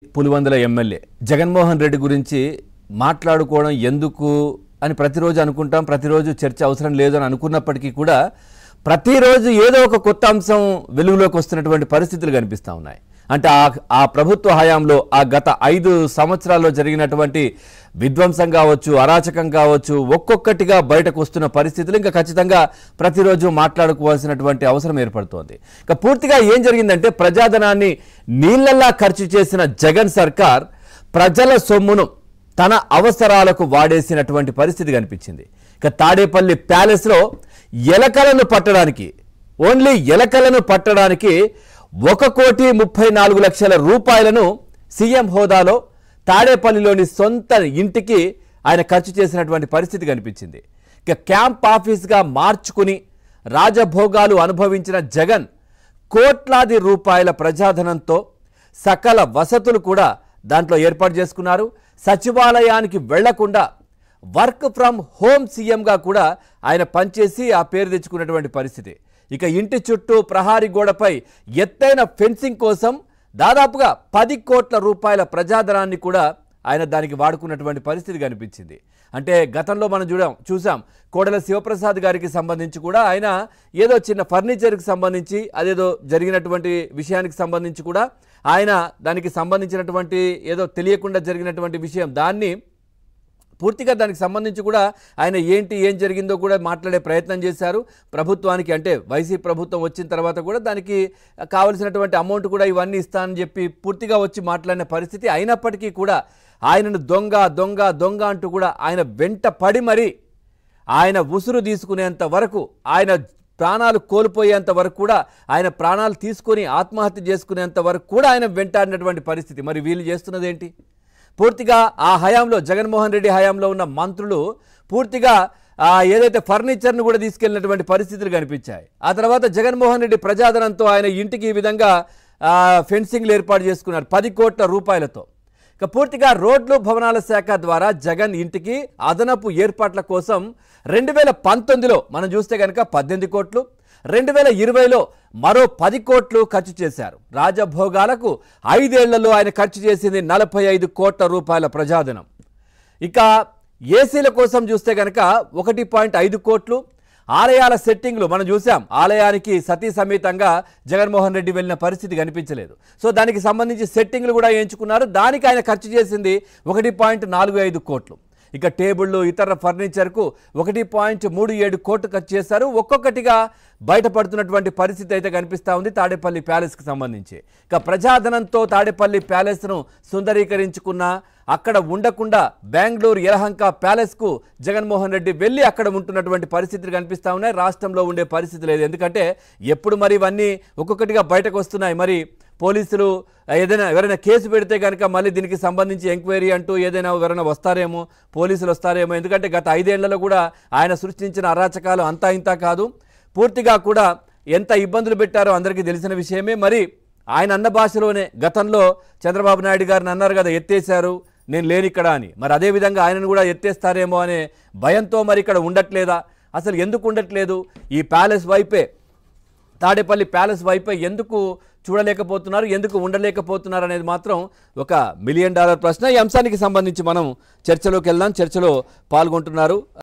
Pulivendula MLA Jaganmohan Reddy గురించి మాట్లాడుకోవడం ఎందుకు అని ప్రతిరోజు అనుకుంటాం. ప్రతిరోజు చర్చ అవసరం లేదు అని అనుకున్నప్పటికీ కూడా ప్రతిరోజు ఏదో ఒక కొత్త అంశం వెలుగులోకి వస్తున్నటువంటి పరిస్థితులు కనిపిస్తూ ఉన్నాయి. అంటే ఆ ప్రభుత్వ హయాంలో ఆ గత 5 సంవత్సరాల్లో జరిగినటువంటి విధ్వంసం కావచ్చు, అరాచకం కావచ్చు, ఒక్కొక్కటిగా బయటకు వస్తున్న పరిస్థితులు ఇంకా ఖచ్చితంగా ప్రతిరోజు మాట్లాడుకోవాల్సినటువంటి అవసరం ఏర్పడుతోంది. ఇక పూర్తిగా ఏం జరిగిందంటే ప్రజాధనాన్ని నీళ్లలా ఖర్చు చేసిన జగన్ సర్కార్ ప్రజల సొమ్మును తన అవసరాలకు వాడేసినటువంటి పరిస్థితి కనిపించింది. ఇక తాడేపల్లి ప్యాలెస్లో ఎలకలను పట్టడానికి ఓన్లీ ఎలకలను పట్టడానికి 1,34,00,000 రూపాయలను సీఎం హోదాలో తాడేపల్లిలోని సొంత ఇంటికి ఆయన ఖర్చు చేసినటువంటి పరిస్థితి కనిపించింది. ఇక క్యాంప్ ఆఫీస్గా మార్చుకుని రాజభోగాలు అనుభవించిన జగన్ కోట్లాది రూపాయల ప్రజాధనంతో సకల వసతులు కూడా దాంట్లో ఏర్పాటు చేసుకున్నారు. సచివాలయానికి వెళ్లకుండా వర్క్ ఫ్రమ్ హోమ్ సీఎంగా కూడా ఆయన పనిచేసి ఆ పేరు తెచ్చుకున్నటువంటి పరిస్థితి. ఇక ఇంటి చుట్టూ ప్రహారీ గోడపై ఎత్తైన ఫెన్సింగ్ కోసం దాదాపుగా 10 కోట్ల రూపాయల ప్రజాధనాన్ని కూడా ఆయన దానికి వాడుకున్నటువంటి పరిస్థితి కనిపించింది. అంటే గతంలో మనం చూసాం కోడెల శివప్రసాద్ గారికి సంబంధించి కూడా ఆయన ఏదో చిన్న ఫర్నిచర్కి సంబంధించి అదేదో జరిగినటువంటి విషయానికి సంబంధించి కూడా ఆయన దానికి సంబంధించినటువంటి ఏదో తెలియకుండా జరిగినటువంటి విషయం దాన్ని పూర్తిగా దానికి సంబంధించి కూడా ఆయన ఏం జరిగిందో కూడా మాట్లాడే ప్రయత్నం చేశారు. ప్రభుత్వానికి అంటే వైసీపీ ప్రభుత్వం వచ్చిన తర్వాత కూడా దానికి కావలసినటువంటి అమౌంట్ కూడా ఇవన్నీ ఇస్తానని చెప్పి పూర్తిగా వచ్చి మాట్లాడిన పరిస్థితి. అయినప్పటికీ కూడా ఆయనను దొంగ దొంగ దొంగ అంటూ కూడా ఆయన వెంట పడి మరి ఆయన ఉసురు తీసుకునేంత వరకు, ఆయన ప్రాణాలు కోల్పోయేంత వరకు కూడా, ఆయన ప్రాణాలు తీసుకొని ఆత్మహత్య చేసుకునేంత వరకు కూడా ఆయన వెంటాడినటువంటి పరిస్థితి. మరి వీళ్ళు చేస్తున్నది ఏంటి? పూర్తిగా ఆ హయాంలో జగన్మోహన్ రెడ్డి హయాంలో ఉన్న మంత్రులు పూర్తిగా ఏదైతే ఫర్నిచర్ను కూడా తీసుకెళ్లినటువంటి పరిస్థితులు కనిపించాయి. ఆ తర్వాత జగన్మోహన్ రెడ్డి ప్రజాధనంతో ఆయన ఇంటికి ఈ విధంగా ఫెన్సింగ్లు ఏర్పాటు చేసుకున్నారు 10 కోట్ల రూపాయలతో. ఇక పూర్తిగా రోడ్లు భవనాల శాఖ ద్వారా జగన్ ఇంటికి అదనపు ఏర్పాట్ల కోసం 2019లో మనం చూస్తే కనుక 18 కోట్లు, 2020లో మరో 10 కోట్లు ఖర్చు చేశారు. రాజభోగాలకు 5 ఏళ్లలో ఆయన ఖర్చు చేసింది 45 కోట్ల రూపాయల ప్రజాధనం. ఇక ఏసీల కోసం చూస్తే కనుక 1.5 కోట్లు. ఆలయాల సెట్టింగ్లు మనం చూసాం. ఆలయానికి సతీ సమేతంగా జగన్మోహన్ రెడ్డి వెళ్ళిన పరిస్థితి కనిపించలేదు. సో దానికి సంబంధించి సెట్టింగ్లు కూడా ఎంచుకున్నారు. దానికి ఆయన ఖర్చు చేసింది 1.45 కోట్లు. ఇక టేబుళ్ళు ఇతర ఫర్నిచర్కు 1.37 కోట్లు ఖర్చు చేశారు. ఒక్కొక్కటిగా బయటపడుతున్నటువంటి పరిస్థితి అయితే కనిపిస్తూ ఉంది తాడేపల్లి ప్యాలెస్కి సంబంధించి. ఇక ప్రజాధనంతో తాడేపల్లి ప్యాలెస్ను సుందరీకరించుకున్న, అక్కడ ఉండకుండా బెంగళూరు యలహంక ప్యాలెస్కు జగన్మోహన్ రెడ్డి వెళ్ళి అక్కడ ఉంటున్నటువంటి పరిస్థితులు కనిపిస్తూ ఉన్నాయి. రాష్ట్రంలో ఉండే పరిస్థితి లేదు. ఎందుకంటే ఎప్పుడు మరి ఇవన్నీ ఒక్కొక్కటిగా బయటకు వస్తున్నాయి. మరి పోలీసులు ఎవరైనా కేసు పెడితే కనుక మళ్ళీ దీనికి సంబంధించి ఎంక్వైరీ అంటూ ఎవరైనా వస్తారేమో, పోలీసులు వస్తారేమో. ఎందుకంటే గత 5 ఏళ్లలో కూడా ఆయన సృష్టించిన అరాచకాలు అంతా ఇంతా కాదు. పూర్తిగా కూడా ఎంత ఇబ్బందులు పెట్టారో అందరికీ తెలిసిన విషయమే. మరి ఆయన అన్న భాషలోనే గతంలో చంద్రబాబు నాయుడు గారిని అన్నారు కదా, ఎత్తేశారు నేను లేనిక్కడ అని. మరి అదేవిధంగా ఆయనను కూడా ఎత్తేస్తారేమో అనే భయంతో మరి ఇక్కడ ఉండట్లేదా? అసలు ఎందుకు ఉండట్లేదు? ఈ ప్యాలెస్ వైపే, తాడేపల్లి ప్యాలెస్ వైపే ఎందుకు చూడలేకపోతున్నారు, ఎందుకు ఉండలేకపోతున్నారు అనేది మాత్రం ఒక $1 మిలియన్ ప్రశ్న. ఈ అంశానికి సంబంధించి మనం చర్చలోకి వెళ్దాం. చర్చలో పాల్గొంటున్నారు